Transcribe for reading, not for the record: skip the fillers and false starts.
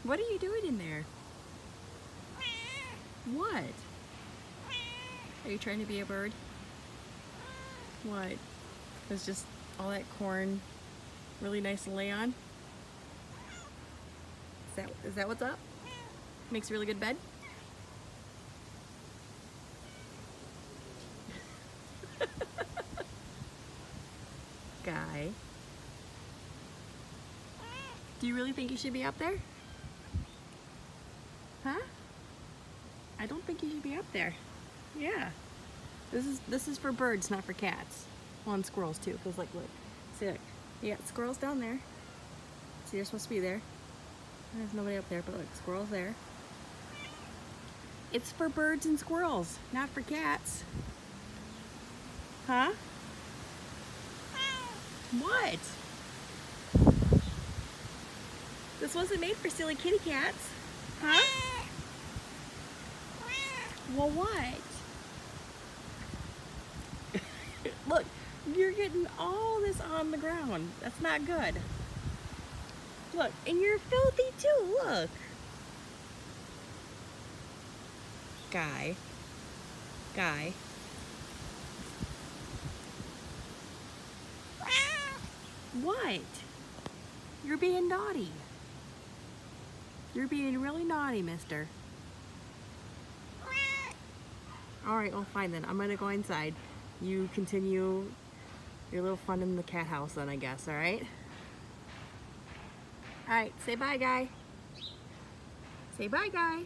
What are you doing in there? What? Are you trying to be a bird? What? It's just all that corn really nice to lay on? Is that what's up? Makes a really good bed? Guy. Do you really think you should be up there? Huh? I don't think you should be up there. Yeah. This is for birds, not for cats. Well, and squirrels too, because look. See, look. You got squirrels down there. See, you're supposed to be there. There's nobody up there, but look, squirrels there. It's for birds and squirrels, not for cats. Huh? What? This wasn't made for silly kitty cats. Huh? Well, what? Look, you're getting all this on the ground. That's not good. Look, and you're filthy too, look. Guy. What? You're being naughty. You're being really naughty, mister. Alright, well fine then. I'm gonna go inside. You continue your little fun in the cat house then, I guess, alright? Alright, say bye, Guy. Say bye, Guy.